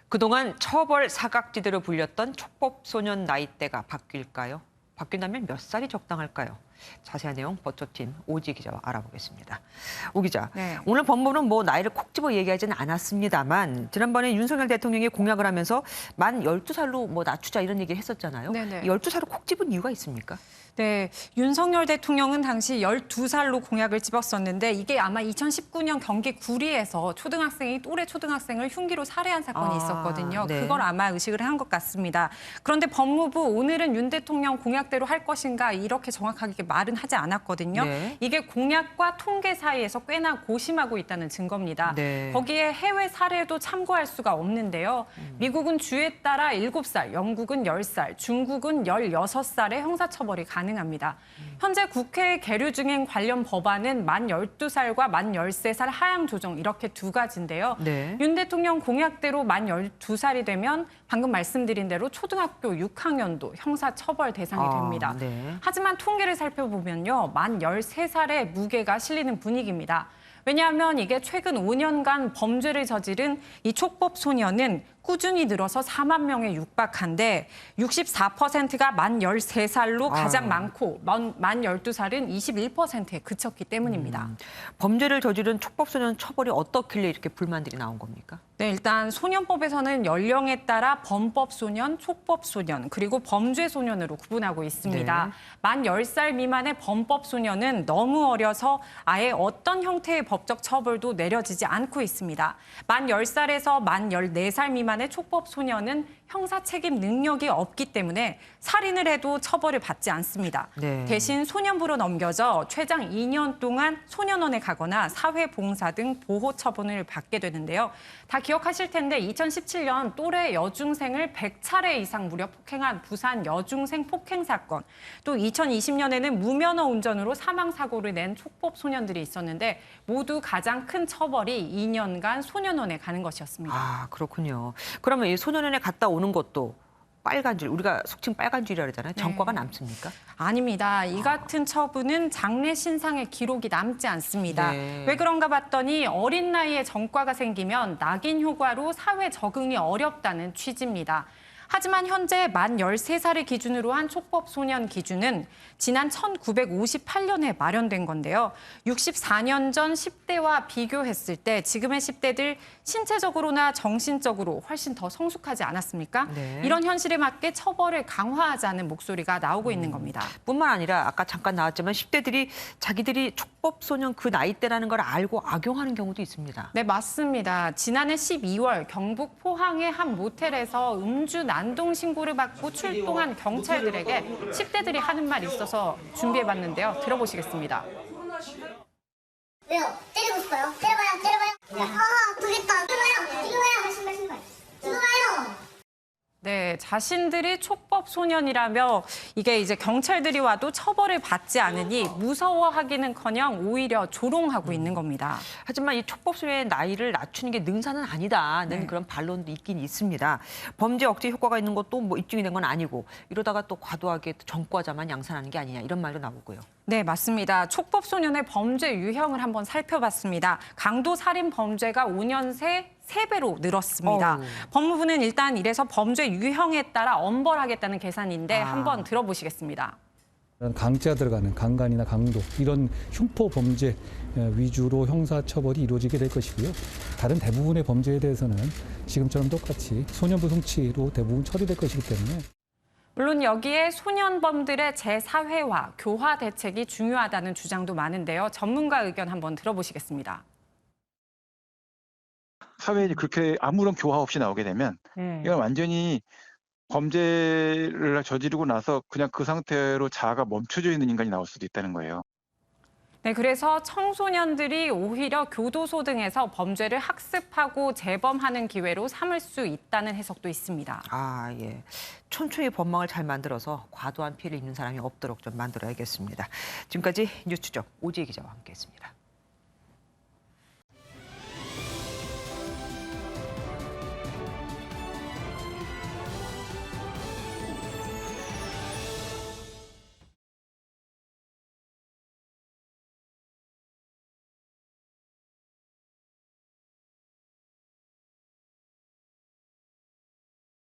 그동안 처벌 사각지대로 불렸던 촉법소년 나이대가 바뀔까요? 바뀐다면 몇 살이 적당할까요? 자세한 내용 버초팀 오지 기자와 알아보겠습니다. 오 기자, 네. 오늘 법무부는 나이를 콕 집어 얘기하지는 않았습니다만 지난번에 윤석열 대통령이 공약을 하면서 만 12살로 낮추자 이런 얘기를 했었잖아요. 네네. 12살로 콕 집은 이유가 있습니까? 네, 윤석열 대통령은 당시 12살로 공약을 집었었는데 이게 아마 2019년 경기 구리에서 초등학생이 또래 초등학생을 흉기로 살해한 사건이 있었거든요. 네. 그걸 아마 의식을 한 것 같습니다. 그런데 법무부 오늘은 윤 대통령 공약대로 할 것인가 이렇게 정확하게 말은 하지 않았거든요. 네. 이게 공약과 통계 사이에서 꽤나 고심하고 있다는 증거입니다. 네. 거기에 해외 사례도 참고할 수가 없는데요. 미국은 주에 따라 7살, 영국은 10살, 중국은 16살의 형사처벌이 가능합니다. 현재 국회에 계류 중인 관련 법안은 만 12살과 만 13살 하향 조정 이렇게 두 가지인데요. 네. 윤 대통령 공약대로 만 12살이 되면 방금 말씀드린 대로 초등학교 6학년도 형사처벌 대상이 됩니다. 네. 하지만 통계를 살펴보면요. 만 13살에 무게가 실리는 분위기입니다. 왜냐하면 이게 최근 5년간 범죄를 저지른 이 촉법 소년은 꾸준히 늘어서 4만 명에 육박한데 64%가 만 13살로 가장 많고 만 12살은 21%에 그쳤기 때문입니다. 범죄를 저지른 촉법소년 처벌이 어떻길래 이렇게 불만들이 나온 겁니까? 네, 일단 소년법에서는 연령에 따라 범법소년, 촉법소년, 그리고 범죄소년으로 구분하고 있습니다. 네. 만 10살 미만의 범법소년은 너무 어려서 아예 어떤 형태의 법적 처벌도 내려지지 않고 있습니다. 만 10살에서 만 14살 미만의 촉법소년은 형사 책임 능력이 없기 때문에 살인을 해도 처벌을 받지 않습니다. 네. 대신 소년부로 넘겨져 최장 2년 동안 소년원에 가거나 사회봉사 등 보호 처분을 받게 되는데요. 다 기억하실 텐데 2017년 또래 여중생을 100차례 이상 무려 폭행한 부산 여중생 폭행 사건, 또 2020년에는 무면허 운전으로 사망사고를 낸 촉법 소년들이 있었는데 모두 가장 큰 처벌이 2년간 소년원에 가는 것이었습니다. 아, 그렇군요. 그러면 이 소년원에 갔다 오는 것도 빨간 줄, 우리가 속칭 빨간 줄이라고 그러잖아요. 전과가 남습니까? 아닙니다. 이 같은 처분은 장래 신상의 기록이 남지 않습니다. 네. 왜 그런가 봤더니 어린 나이에 전과가 생기면 낙인 효과로 사회 적응이 어렵다는 취지입니다. 하지만 현재 만 13살을 기준으로 한 촉법 소년 기준은 지난 1958년에 마련된 건데요. 64년 전 10대와 비교했을 때 지금의 10대들 신체적으로나 정신적으로 훨씬 더 성숙하지 않았습니까? 네. 이런 현실에 맞게 처벌을 강화하자는 목소리가 나오고 있는 겁니다. 뿐만 아니라 아까 잠깐 나왔지만 10대들이 자기들이 촉법소년 그 나이대라는 걸 알고 악용하는 경우도 있습니다. 네, 맞습니다. 지난해 12월 경북 포항의 한 모텔에서 음주 난동 신고를 받고 출동한 경찰들에게 10대들이 하는 말이 있어서 준비해봤는데요. 들어보시겠습니다. 왜요? 때리고 싶어요? 때려봐요. 되겠다. 죽여봐요. 죽여봐요. 네, 자신들이 촉법 소년이라며 이게 이제 경찰들이 와도 처벌을 받지 않으니 무서워하기는커녕 오히려 조롱하고 있는 겁니다. 하지만 이 촉법소년의 나이를 낮추는 게 능사는 아니다는 그런 반론도 있긴 있습니다. 범죄 억제 효과가 있는 것도 입증이 된 건 아니고 이러다가 또 과도하게 전과자만 양산하는 게 아니냐 이런 말도 나오고요. 네, 맞습니다. 촉법 소년의 범죄 유형을 한번 살펴봤습니다. 강도 살인 범죄가 5년 새 3배로 늘었습니다. 법무부는 일단 이래서 범죄 유형에 따라 엄벌하겠다는 계산인데 한번 들어보시겠습니다. 강제가 들어가는 강간이나 강도 이런 흉포 범죄 위주로 형사처벌이 이루어지게 될 것이고요. 다른 대부분의 범죄에 대해서는 지금처럼 똑같이 소년부 송치로 대부분 처리될 것이기 때문에 물론 여기에 소년범들의 재사회화, 교화 대책이 중요하다는 주장도 많은데요. 전문가 의견 한번 들어보시겠습니다. 사회에 그렇게 아무런 교화 없이 나오게 되면 이건 완전히 범죄를 저지르고 나서 그냥 그 상태로 자아가 멈춰져 있는 인간이 나올 수도 있다는 거예요. 네, 그래서 청소년들이 오히려 교도소 등에서 범죄를 학습하고 재범하는 기회로 삼을 수 있다는 해석도 있습니다. 아, 예. 촘촘히 법망을 잘 만들어서 과도한 피해를 입는 사람이 없도록 좀 만들어야겠습니다. 지금까지 뉴스추적 오지혜 기자와 함께했습니다.